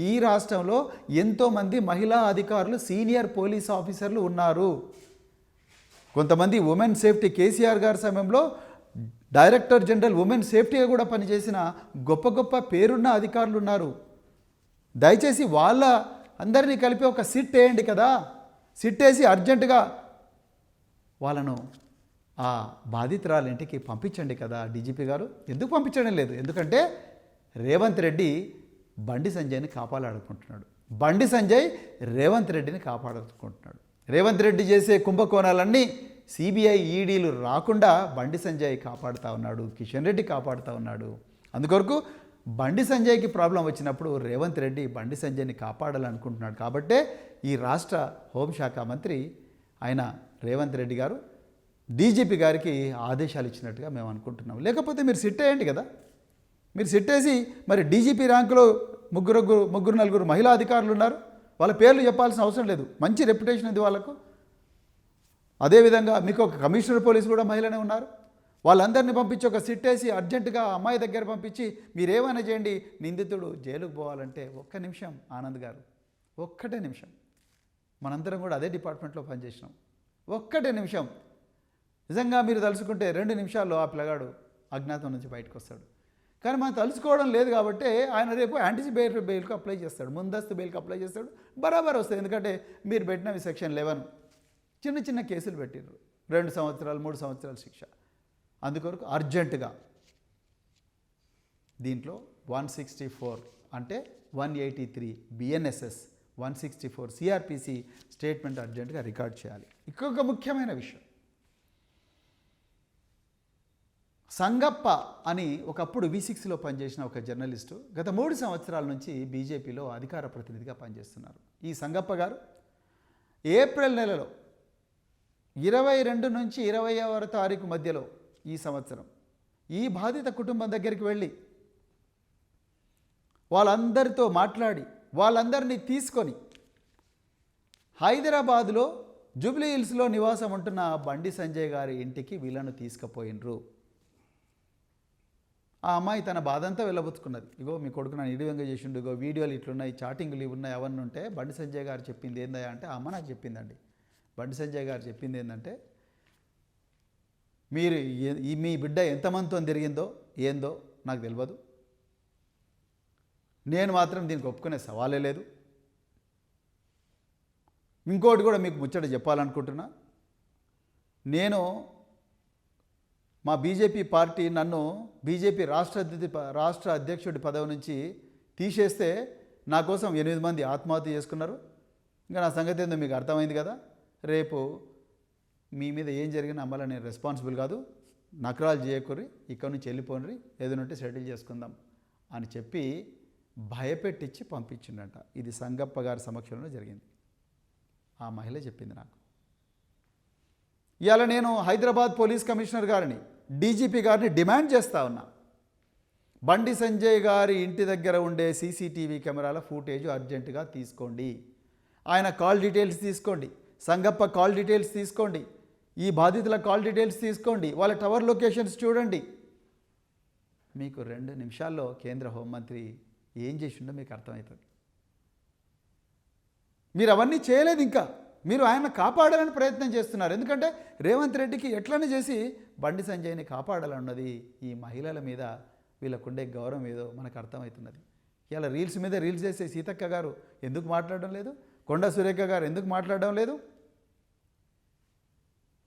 ఈ రాష్ట్రంలో ఎంతోమంది మహిళా అధికారులు సీనియర్ పోలీస్ ఆఫీసర్లు ఉన్నారు. కొంతమంది ఉమెన్ సేఫ్టీ, కేసీఆర్ గారి సమయంలో డైరెక్టర్ జనరల్ ఉమెన్ సేఫ్టీగా కూడా పనిచేసిన గొప్ప గొప్ప పేరున్న అధికారులు ఉన్నారు. దయచేసి వాళ్ళ అందరినీ కలిపి ఒక సిట్ వేయండి కదా, సిట్ వేసి అర్జెంటుగా వాళ్ళను ఆ బాధితురాలు ఇంటికి పంపించండి కదా డీజీపీ గారు. ఎందుకు పంపించడం లేదు, ఎందుకంటే రేవంత్ రెడ్డి బండి సంజయ్ని కాపాడాలనుకుంటున్నాడు. బండి సంజయ్ రేవంత్ రెడ్డిని కాపాడాలనుకుంటున్నాడు. రేవంత్ రెడ్డి చేసే కుంభకోణాలన్నీ సిబిఐ ఈడీలు రాకుండా బండి సంజయ్ కాపాడుతూ ఉన్నాడు, కిషన్ రెడ్డి కాపాడుతూ ఉన్నాడు. అందుకొరకు బండి సంజయ్కి ప్రాబ్లం వచ్చినప్పుడు రేవంత్ రెడ్డి బండి సంజయ్ని కాపాడాలనుకుంటున్నాడు. కాబట్టే ఈ రాష్ట్ర హోంశాఖ మంత్రి ఆయన రేవంత్ రెడ్డి గారు డీజీపీ గారికి ఆదేశాలు ఇచ్చినట్టుగా మేము అనుకుంటున్నాం. లేకపోతే మీరు సిట్ వేయండి కదా, మీరు సిట్ వేసి మరి డీజీపీ ర్యాంకులో ముగ్గురు నలుగురు మహిళా అధికారులు ఉన్నారు, వాళ్ళ పేర్లు చెప్పాల్సిన అవసరం లేదు, మంచి రెప్యుటేషన్ ఉంది వాళ్ళకు. అదేవిధంగా మీకు ఒక కమిషనర్ పోలీసు కూడా మహిళనే ఉన్నారు. వాళ్ళందరినీ పంపించి ఒక సిట్ వేసి అర్జెంటుగా అమ్మాయి దగ్గర పంపించి మీరేమైనా చేయండి, నిందితుడు జైలుకు పోవాలంటే ఒక్క నిమిషం ఆనంద్ గారు, ఒక్కటే నిమిషం. మనందరం కూడా అదే డిపార్ట్మెంట్లో పనిచేసినాం. ఒక్కటే నిమిషం నిజంగా మీరు తలుచుకుంటే 2 నిమిషాల్లో ఆ పిల్లగాడు అజ్ఞాతం నుంచి బయటకు వస్తాడు. కానీ మనం తలుచుకోవడం లేదు కాబట్టి ఆయన రేపు యాంటిసిపేటరీ బెయిల్కి అప్లై చేస్తాడు, ముందస్తు బెయిల్కి అప్లై చేస్తాడు, బరాబర్ వస్తుంది. ఎందుకంటే మీరు పెట్టినవి సెక్షన్ 11 చిన్న చిన్న కేసులు పెట్టిర్రు, 2 సంవత్సరాలు 3 సంవత్సరాల శిక్ష. అందుకొరకు అర్జెంటుగా దీంట్లో 164 అంటే 183 బిఎన్ఎస్ఎస్ 164 సిఆర్పిసి స్టేట్మెంట్ అర్జెంటుగా రికార్డ్ చేయాలి. ఇంకొక ముఖ్యమైన విషయం, సంగప్ప అని ఒకప్పుడు V6లో పనిచేసిన ఒక జర్నలిస్టు గత 3 సంవత్సరాల నుంచి బీజేపీలో అధికార ప్రతినిధిగా పనిచేస్తున్నారు. ఈ సంగప్ప గారు ఏప్రిల్ నెలలో 22 నుంచి 20వ తారీఖు మధ్యలో ఈ సంవత్సరం ఈ బాధిత కుటుంబం దగ్గరికి వెళ్ళి వాళ్ళందరితో మాట్లాడి వాళ్ళందరినీ తీసుకొని హైదరాబాదులో జూబ్లీ హిల్స్లో నివాసం ఉంటున్న బండి సంజయ్ గారి ఇంటికి వీళ్ళను తీసుకుపోయినరు. ఆ అమ్మాయి తన బాధంతా వెళ్ళబుచ్చుకున్నది. ఇగో మీ కొడుకు నన్ను ఈ విధంగా చేసిండు, ఇగో వీడియోలు ఇట్లున్నాయి, చాటింగ్లు ఇవి ఉన్నాయి, అవన్నీ ఉంటే బండి సంజయ్ గారు చెప్పింది ఏందయ్యా అంటే, ఆ అమ్మ నాకు చెప్పిందండి, బండి సంజయ్ గారు చెప్పింది ఏంటంటే, మీరు మీ బిడ్డ ఎంతమందితో తిరిగిందో ఏందో నాకు తెలియదు, నేను మాత్రం దీనికి ఒప్పుకునే సవాలే లేదు. ఇంకోటి కూడా మీకు ముచ్చట చెప్పాలనుకుంటున్నా, నేను మా బీజేపీ పార్టీ నన్ను బీజేపీ రాష్ట్ర అధ్యక్షుడి పదవి నుంచి తీసేస్తే నా కోసం 8 మంది ఆత్మహత్య చేసుకున్నారు. ఇంకా నా సంగతి ఏందో మీకు అర్థమైంది కదా. రేపు మీ మీద ఏం జరిగినా అమ్మాల నేను రెస్పాన్సిబుల్ కాదు, నకరాలు చేయకూరి, ఇక్కడి నుంచి వెళ్ళిపోండి, ఏదైనా సెటిల్ చేసుకుందాం అని చెప్పి భయపెట్టించి పంపించిండట. ఇది సంగప్ప గారి సమక్షంలో జరిగింది. ఆ మహిళ చెప్పింది నాకు. ఇవాళ నేను హైదరాబాద్ పోలీస్ కమిషనర్ గారిని, డీజీపీ గారిని డిమాండ్ చేస్తూ ఉన్నా, బండి సంజయ్ గారి ఇంటి దగ్గర ఉండే సీసీటీవీ కెమెరాల ఫుటేజ్ అర్జెంటుగా తీసుకోండి, ఆయన కాల్ డీటెయిల్స్ తీసుకోండి, సంగప్ప కాల్ డీటెయిల్స్ తీసుకోండి, ఈ బాధితుల కాల్ డీటెయిల్స్ తీసుకోండి, వాళ్ళ టవర్ లొకేషన్స్ చూడండి. మీకు 2 నిమిషాల్లో కేంద్ర హోంమంత్రి ఏం చేసిండో మీకు అర్థమవుతుంది. మీరు అవన్నీ చేయలేదు, ఇంకా మీరు ఆయన కాపాడాలని ప్రయత్నం చేస్తున్నారు. ఎందుకంటే రేవంత్ రెడ్డికి ఎట్లనే చేసి బండి సంజయ్ని కాపాడాలన్నది ఈ మహిళల మీద వీళ్ళకుండే గౌరవం ఏదో మనకు అర్థమవుతున్నది. ఇలా రీల్స్ మీద రీల్స్ చేసే సీతక్క గారు ఎందుకు మాట్లాడడం లేదు, కొండా సురేఖ గారు ఎందుకు మాట్లాడడం లేదు,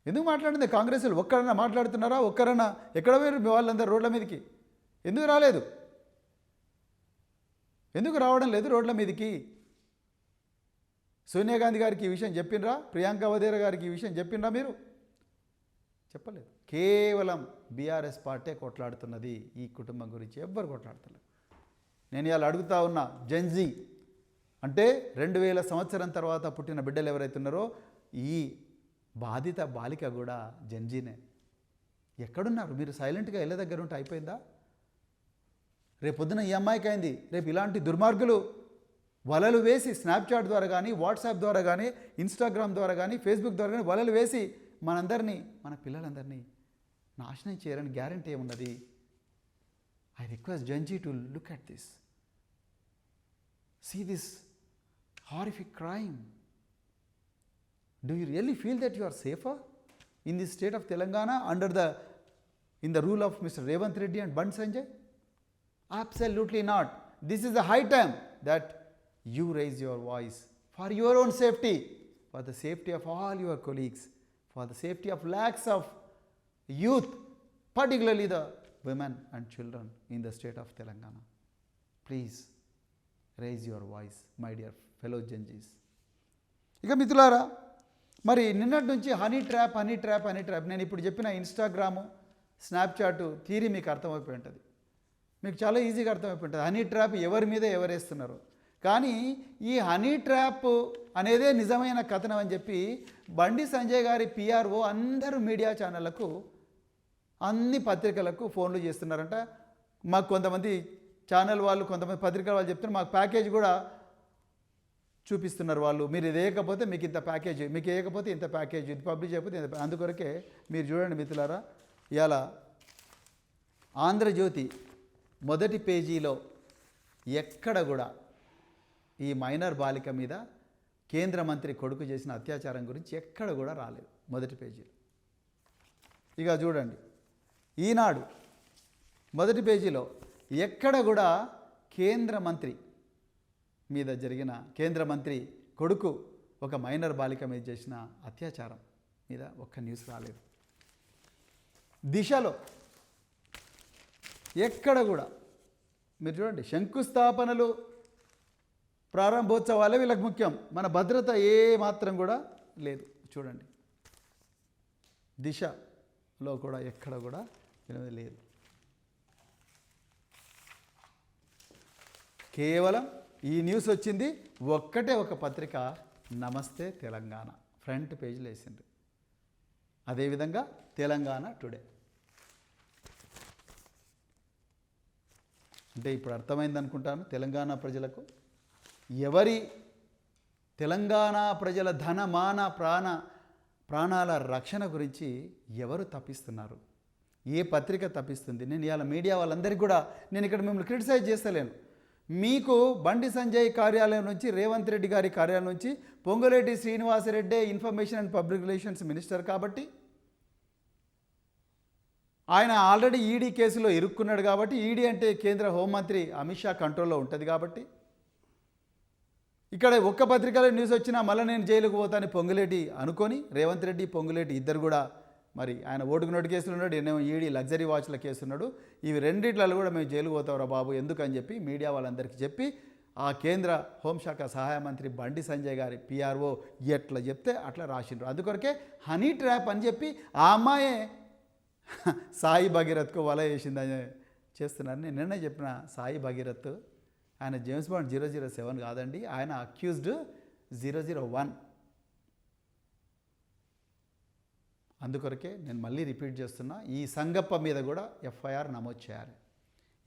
ఎందుకు మాట్లాడింది? కాంగ్రెస్లు ఒక్కరన్నా మాట్లాడుతున్నారా? ఒక్కరన్నా ఎక్కడ పోయారు మీ వాళ్ళందరూ రోడ్ల మీదకి? ఎందుకు రాలేదు? ఎందుకు రావడం లేదు రోడ్ల మీదకి? సోనియా గాంధీ గారికి ఈ విషయం చెప్పిండ్రా? ప్రియాంక వధేరా గారికి ఈ విషయం చెప్పిండ్రా? మీరు చెప్పలేదు. కేవలం బీఆర్ఎస్ పార్టీ కొట్లాడుతున్నది ఈ కుటుంబం గురించి. ఎవ్వరు కొట్లాడుతున్నారు. నేను ఇవాళ అడుగుతా ఉన్నా, జెన్జీ అంటే 2000 సంవత్సరం తర్వాత పుట్టిన బిడ్డలు ఎవరైతే ఉన్నారో ఈ బాధిత బాలిక కూడా జెన్జీనే. ఎక్కడున్నారు మీరు? సైలెంట్గా ఇళ్ళ దగ్గర ఉంటే అయిపోయిందా? రేపు పొద్దున ఈ అమ్మాయికి అయింది, రేపు ఇలాంటి దుర్మార్గులు వలలు వేసి స్నాప్చాట్ ద్వారా కానీ, వాట్సాప్ ద్వారా కానీ, ఇన్స్టాగ్రామ్ ద్వారా కానీ, ఫేస్బుక్ ద్వారా కానీ వలలు వేసి మనందరినీ, మన పిల్లలందరినీ నాశనం చేయరని గ్యారంటీ ఏమున్నది? I request Gen Z to look at this, see this horrific crime. Do you really feel that you are safer in the state of Telangana in the rule of Mr. Revanth Reddy and Bandi Sanjay? Absolutely not. This is the high time that you raise your voice for your own safety, for the safety of all your colleagues, for the safety of lakhs of youth, particularly the women and children in the state of Telangana. Please raise your voice, my dear fellow Genjis. ఇక మిత్రులారా, మరి నిన్నటి నుంచి హనీ ట్రాప్ నేను ఇప్పుడు చెప్పిన ఇన్స్టాగ్రాము, స్నాప్చాట్ థీరీ మీకు అర్థమైపోయి ఉంటుంది. మీకు చాలా ఈజీగా అర్థమైపోయి ఉంటుంది హనీ ట్రాప్ ఎవరి మీద ఎవరేస్తున్నారు. కానీ ఈ హనీ ట్రాప్ అనేదే నిజమైన కథనం అని చెప్పి బండి సంజయ్ గారి పిఆర్ఓ అందరూ మీడియా ఛానళ్లకు, అన్ని పత్రికలకు ఫోన్లు చేస్తున్నారంట. మాకు కొంతమంది ఛానల్ వాళ్ళు, కొంతమంది పత్రికల వాళ్ళు చెప్తున్నారు, మాకు ప్యాకేజ్ కూడా చూపిస్తున్నారు వాళ్ళు. మీరు ఇది వేయకపోతే మీకు ఇంత ప్యాకేజ్, మీకు వేయకపోతే ఇంత ప్యాకేజ్, ఇది పబ్లిష్ చేయకపోతే ఇంత. అందుకొరకే మీరు చూడండి మిత్రులారా, ఇవాళ ఆంధ్రజ్యోతి మొదటి పేజీలో ఎక్కడ కూడా ఈ మైనర్ బాలిక మీద కేంద్ర మంత్రి కొడుకు చేసిన అత్యాచారం గురించి ఎక్కడ కూడా రాలేదు మొదటి పేజీలో. ఇక చూడండి, ఈనాడు మొదటి పేజీలో ఎక్కడ కూడా కేంద్ర మంత్రి మీద జరిగిన, కేంద్ర మంత్రి కొడుకు ఒక మైనర్ బాలిక మీద చేసిన అత్యాచారం మీద ఒక్క న్యూస్ రాలేదు. దిశలో ఎక్కడ కూడా మీరు చూడండి, శంకుస్థాపనలు, ప్రారంభోత్సవాలే వీళ్ళకి ముఖ్యం, మన భద్రత ఏ మాత్రం కూడా లేదు. చూడండి, దిశలో కూడా ఎక్కడ కూడా లేదు. కేవలం ఈ న్యూస్ వచ్చింది ఒక్కటే ఒక పత్రిక, నమస్తే తెలంగాణ ఫ్రంట్ పేజీలో వేసింది. అదేవిధంగా తెలంగాణ టుడే. అంటే ఇప్పుడు అర్థమైంది అనుకుంటాను తెలంగాణ ప్రజలకు, ఎవరి తెలంగాణ ప్రజల ధన మాన ప్రాణాల రక్షణ గురించి ఎవరు తప్పిస్తున్నారు, ఏ పత్రిక తప్పిస్తుంది. నేను ఇవాళ మీడియా వాళ్ళందరికీ కూడా నేను ఇక్కడ మిమ్మల్ని క్రిటిసైజ్ చేస్తలేను. మీకు బండి సంజయ్ కార్యాలయం నుంచి, రేవంత్ రెడ్డి గారి కార్యాలయం నుంచి Ponguleti Srinivasa Reddy information and public relations minister కాబట్టి, ఆయన ఆల్రెడీ ఈడీ కేసులో ఇరుక్కున్నాడు కాబట్టి, ఈడీ అంటే కేంద్ర హోంమంత్రి అమిత్ షా కంట్రోల్లో ఉంటుంది కాబట్టి, ఇక్కడ ఒక్క పత్రికలో న్యూస్ వచ్చినా మళ్ళీ నేను జైలుకు పోతాను పొంగులేటి అనుకొని, రేవంత్ రెడ్డి పొంగులేటి ఇద్దరు కూడా, మరి ఆయన ఓటుకు నోటు కేసులు ఉన్నాడు, ఎన్నో ఈడీ లగ్జరీ వాచ్ల కేసు ఉన్నాడు, ఇవి రెండిట్లలో కూడా మేము జైలుకు పోతావురా బాబు ఎందుకని చెప్పి మీడియా వాళ్ళందరికీ చెప్పి, ఆ కేంద్ర హోంశాఖ సహాయ మంత్రి బండి సంజయ్ గారి పిఆర్ఓ ఎట్లా చెప్తే అట్లా రాసిండ్రు. అందుకొరకే హనీ ట్రాప్ అని చెప్పి ఆ అమ్మాయే సాయి భగీరథ్కు వల వేసిందని చేస్తున్నారు. నేను నిన్నే చెప్పిన, సాయి భగీరథ్ ఆయన జేమ్స్ బాండ్ 007 కాదండి, ఆయన అక్యూజ్డ్ 001. అందుకొరకే నేను మళ్ళీ రిపీట్ చేస్తున్నా, ఈ సంగప్ప మీద కూడా ఎఫ్ఐఆర్ నమోదు చేయాలి,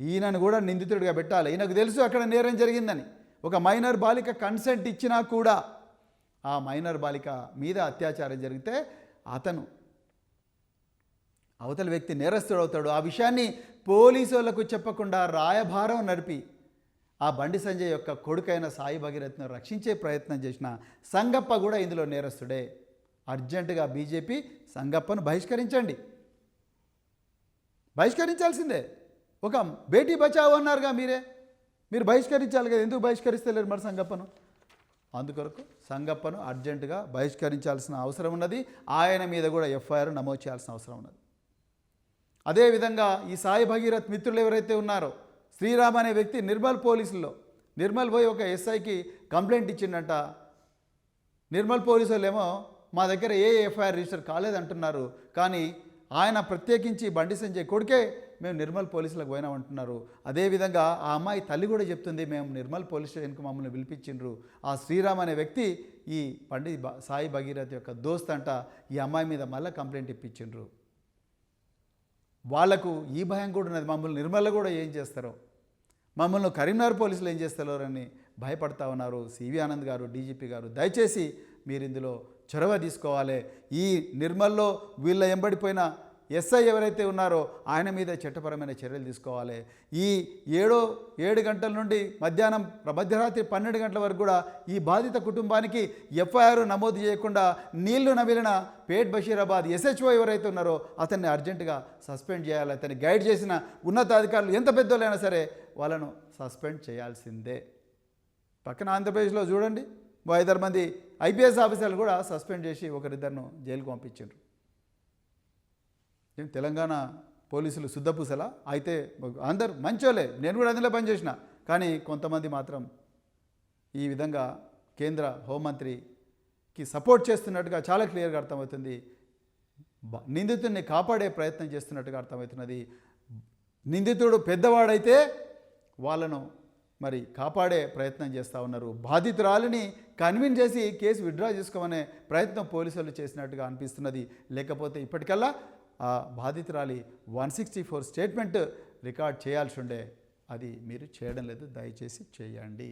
ఈయనను కూడా నిందితుడిగా పెట్టాలి. ఈయనకు తెలుసు అక్కడ నేరం జరిగిందని. ఒక మైనర్ బాలిక కన్సెంట్ ఇచ్చినా కూడా ఆ మైనర్ బాలిక మీద అత్యాచారం జరిగితే అతను, అవతల వ్యక్తి నేరస్తుడవుతాడు. ఆ విషయాన్ని పోలీసులకు చెప్పకుండా రాయభారం నడిపి ఆ బండి సంజయ్ యొక్క కొడుకైన సాయి భగీరథ్ను రక్షించే ప్రయత్నం చేసిన సంగప్ప కూడా ఇందులో నేరస్తుడే. అర్జెంటుగా బీజేపీ సంగప్పను బహిష్కరించండి, బహిష్కరించాల్సిందే. ఒక బేటీ బచావో అన్నారుగా మీరు బహిష్కరించాలి కదా, ఎందుకు బహిష్కరిస్తలేరు మరి సంగప్పను? అందుకొరకు సంగప్పను అర్జెంటుగా బహిష్కరించాల్సిన అవసరం ఉన్నది. ఆయన మీద కూడా ఎఫ్ఐఆర్ నమోదు చేయాల్సిన అవసరం ఉన్నది. అదేవిధంగా ఈ సాయి భగీరథ్ మిత్రులు ఎవరైతే ఉన్నారో, శ్రీరామ్ అనే వ్యక్తి నిర్మల్ పోలీసుల్లో, నిర్మల్ పోయి ఒక ఎస్ఐకి కంప్లైంట్ ఇచ్చిండంట. నిర్మల్ పోలీసు వాళ్ళేమో మా దగ్గర ఏ ఎఫ్ఐఆర్ రిజిస్టర్ కాలేదంటున్నారు, కానీ ఆయన ప్రత్యేకించి బండి సంజయ్ కొడుకే మేము నిర్మల్ పోలీసులకు పోయినామంటున్నారు. అదేవిధంగా ఆ అమ్మాయి తల్లి కూడా చెప్తుంది, మేము నిర్మల్ పోలీస్ స్టేషన్కి మమ్మల్ని పిలిపించిండ్రు. ఆ శ్రీరామ్ అనే వ్యక్తి ఈ సాయి భగీరథ్ యొక్క దోస్త్ అంట. ఈ అమ్మాయి మీద మళ్ళీ కంప్లైంట్ ఇప్పించిండ్రు. వాళ్లకు ఈ భయం కూడా ఉన్నది, మమ్మల్ని నిర్మల్లో కూడా ఏం చేస్తారో, మమ్మల్ని కరీంనగర్ పోలీసులు ఏం చేస్తారో అని భయపడతా ఉన్నారు. సివి ఆనంద్ గారు, డీజీపీ గారు, దయచేసి మీరు ఇందులో చొరవ తీసుకోవాలి. ఈ నిర్మల్లో వీళ్ళ ఎంబడిపోయిన ఎస్ఐ ఎవరైతే ఉన్నారో ఆయన మీద చట్టపరమైన చర్యలు తీసుకోవాలి. ఈ 7 గంటల నుండి మధ్యరాత్రి 12 గంటల వరకు కూడా ఈ బాధిత కుటుంబానికి ఎఫ్ఐఆర్ నమోదు చేయకుండా నీళ్లు నమిలిన పేట్ బషీరాబాద్ ఎస్హెచ్ఓ ఎవరైతే ఉన్నారో అతన్ని అర్జెంటుగా సస్పెండ్ చేయాలి. అతన్ని గైడ్ చేసిన ఉన్నతాధికారులు ఎంత పెద్దోళ్ళైనా సరే వాళ్ళను సస్పెండ్ చేయాల్సిందే. పక్కన ఆంధ్రప్రదేశ్లో చూడండి, 5-6 మంది ఐపీఎస్ ఆఫీసర్లు కూడా సస్పెండ్ చేసి ఒకరిద్దరిను జైలుకు పంపించారు. తెలంగాణ పోలీసులు శుద్ధపూసలా? అయితే అందరు మంచోలే, నేను కూడా అందులో పనిచేసిన, కానీ కొంతమంది మాత్రం ఈ విధంగా కేంద్ర హోంమంత్రికి సపోర్ట్ చేస్తున్నట్టుగా చాలా క్లియర్గా అర్థమవుతుంది. నిందితుడిని కాపాడే ప్రయత్నం చేస్తున్నట్టుగా అర్థమవుతున్నది. నిందితుడు పెద్దవాడైతే వాళ్ళను మరి కాపాడే ప్రయత్నం చేస్తూ ఉన్నారు. బాధితురాలిని కన్విన్స్ చేసి కేసు విత్డ్రా చేసుకోమనే ప్రయత్నం పోలీసులు చేసినట్టుగా అనిపిస్తున్నది. లేకపోతే ఇప్పటికల్లా ఆ బాధితురాలి 164 స్టేట్మెంట్ రికార్డ్ చేయాల్సి ఉండే, అది మీరు చేయడం లేదు. దయచేసి చేయండి,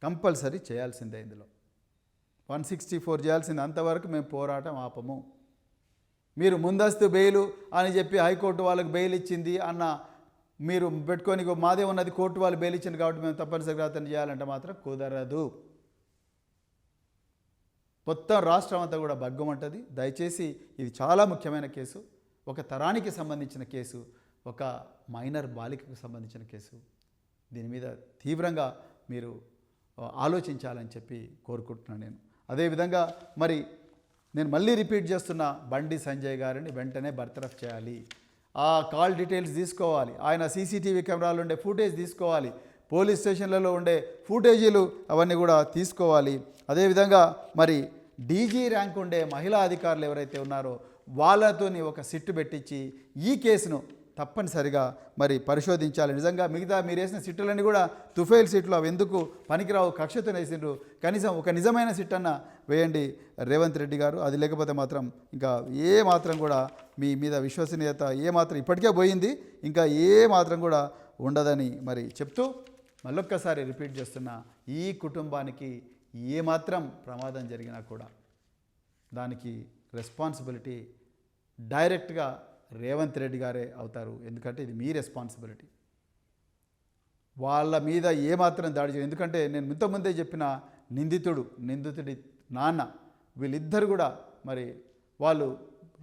కంపల్సరీ చేయాల్సిందే. ఇందులో 164 చేయాల్సింది. అంతవరకు మేము పోరాటం ఆపము. మీరు ముందస్తు బెయిలు అని చెప్పి హైకోర్టు వాళ్ళకి బెయిల్ ఇచ్చింది అన్న మీరు పెట్టుకొని మాదే ఉన్నది, కోర్టు వాళ్ళు బెయిల్ ఇచ్చింది కాబట్టి మేము తప్పనిసరిగా అతను చేయాలంటే మాత్రం కుదరదు. మొత్తం రాష్ట్రం అంతా కూడా భగ్గమంటది. దయచేసి ఇది చాలా ముఖ్యమైన కేసు, ఒక తరానికి సంబంధించిన కేసు, ఒక మైనర్ బాలికకు సంబంధించిన కేసు. దీని మీద తీవ్రంగా మీరు ఆలోచించాలని చెప్పి కోరుకుంటున్నాను నేను. అదేవిధంగా మరి నేను మళ్ళీ రిపీట్ చేస్తున్న, బండి సంజయ్ గారిని వెంటనే బర్తరఫ్ చేయాలి. ఆ కాల్ డీటెయిల్స్ తీసుకోవాలి, ఆయన సీసీటీవీ కెమెరాలు ఉండే ఫుటేజ్ తీసుకోవాలి, పోలీస్ స్టేషన్లలో ఉండే ఫుటేజీలు అవన్నీ కూడా తీసుకోవాలి. అదేవిధంగా మరి డీజీ ర్యాంక్ ఉండే మహిళా అధికారులు ఎవరైతే ఉన్నారో వాళ్ళతోని ఒక సిట్టు పెట్టించి ఈ కేసును తప్పనిసరిగా మరి పరిశోధించాలి. నిజంగా మిగతా మీరు వేసిన సిట్టులన్నీ కూడా తుఫైల్ సిట్లు, అవి ఎందుకు పనికిరావు, కక్షతో వేసిండ్రు. కనీసం ఒక నిజమైన సిట్ అన్న వేయండి రేవంత్ రెడ్డి గారు. అది లేకపోతే మాత్రం ఇంకా ఏ మాత్రం కూడా మీ మీద విశ్వసనీయత ఏ మాత్రం ఇప్పటికే పోయింది, ఇంకా ఏ మాత్రం కూడా ఉండదని మరి చెప్తూ మళ్ళొక్కసారి రిపీట్ చేస్తున్నా, ఈ కుటుంబానికి ఏ మాత్రం ప్రమాదం జరిగినా కూడా దానికి రెస్పాన్సిబిలిటీ డైరెక్ట్గా రేవంత్ రెడ్డి గారే అవుతారు. ఎందుకంటే ఇది మీ రెస్పాన్సిబిలిటీ. వాళ్ళ మీద ఏమాత్రం దాడి చేయదు. ఎందుకంటే నేను ఇంతకుముందే చెప్పిన నిందితుడి నాన్న, వీళ్ళిద్దరు కూడా మరి వాళ్ళు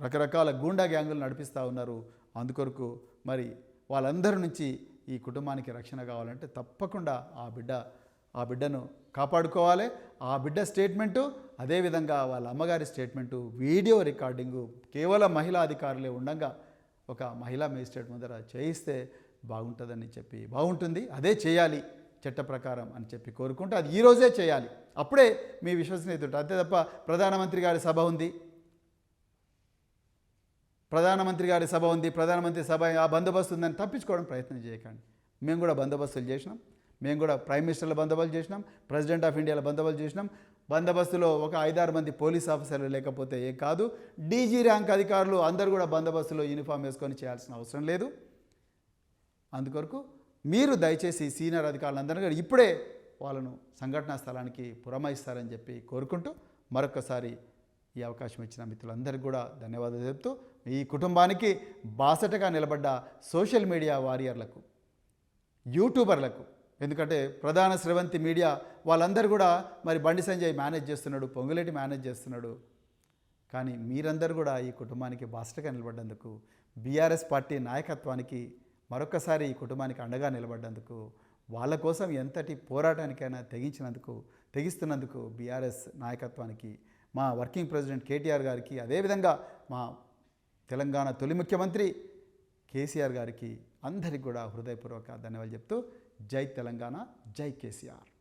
రకరకాల గూండా గ్యాంగులు నడిపిస్తూ ఉన్నారు. అందుకొరకు మరి వాళ్ళందరి నుంచి ఈ కుటుంబానికి రక్షణ కావాలంటే తప్పకుండా ఆ బిడ్డను కాపాడుకోవాలి. ఆ బిడ్డ స్టేట్మెంటు, అదేవిధంగా వాళ్ళ అమ్మగారి స్టేట్మెంటు, వీడియో రికార్డింగు కేవలం మహిళా అధికారులే ఉండగా ఒక మహిళా మేజిస్ట్రేట్ ముందర చేయిస్తే బాగుంటుంది. అదే చేయాలి చట్ట ప్రకారం అని చెప్పి కోరుకుంటూ అది ఈరోజే చేయాలి. అప్పుడే మీ విశ్వసనీయత ఉంటుంది. అంతే తప్ప ప్రధానమంత్రి గారి సభ ఉంది, ప్రధానమంత్రి సభ ఆ బందోబస్తు ఉందని తప్పించుకోవడం ప్రయత్నం చేయకండి. మేము కూడా బందోబస్తులు చేసినాం, మేము కూడా ప్రైమ్ మినిస్టర్ల బందోబస్తు చేసినాం, ప్రెసిడెంట్ ఆఫ్ ఇండియాల బందోబస్తు చేసినాం. బందోబస్తులో ఒక 5-6 మంది పోలీస్ ఆఫీసర్లు లేకపోతే ఏం కాదు. డీజీ ర్యాంక్ అధికారులు అందరూ కూడా బందోబస్తులో యూనిఫామ్ వేసుకొని చేయాల్సిన అవసరం లేదు. అందుకొరకు మీరు దయచేసి సీనియర్ అధికారులందరూ కూడా ఇప్పుడే వాళ్ళను సంఘటనా స్థలానికి పురమాయిస్తారని చెప్పి కోరుకుంటూ మరొకసారి ఈ అవకాశం ఇచ్చిన మిత్రులందరికీ కూడా ధన్యవాదాలు చెప్తూ, ఈ కుటుంబానికి బాసటగా నిలబడ్డ సోషల్ మీడియా వారియర్లకు, యూట్యూబర్లకు, ఎందుకంటే ప్రధాన స్రవంతి మీడియా వాళ్ళందరూ కూడా మరి బండి సంజయ్ మేనేజ్ చేస్తున్నాడు, పొంగులేటి మేనేజ్ చేస్తున్నాడు. కానీ మీరందరూ కూడా ఈ కుటుంబానికి బాసటగా నిలబడ్డందుకు, బీఆర్ఎస్ పార్టీ నాయకత్వానికి మరొకసారి ఈ కుటుంబానికి అండగా నిలబడ్డందుకు, వాళ్ళ కోసం ఎంతటి పోరాటానికైనా తెగిస్తున్నందుకు బీఆర్ఎస్ నాయకత్వానికి, మా వర్కింగ్ ప్రెసిడెంట్ కేటీఆర్ గారికి, అదేవిధంగా మా తెలంగాణ తొలి ముఖ్యమంత్రి కేసీఆర్ గారికి అందరికీ కూడా హృదయపూర్వక ధన్యవాదాలు చెప్తూ, జై తెలంగాణ, జై కేసీఆర్.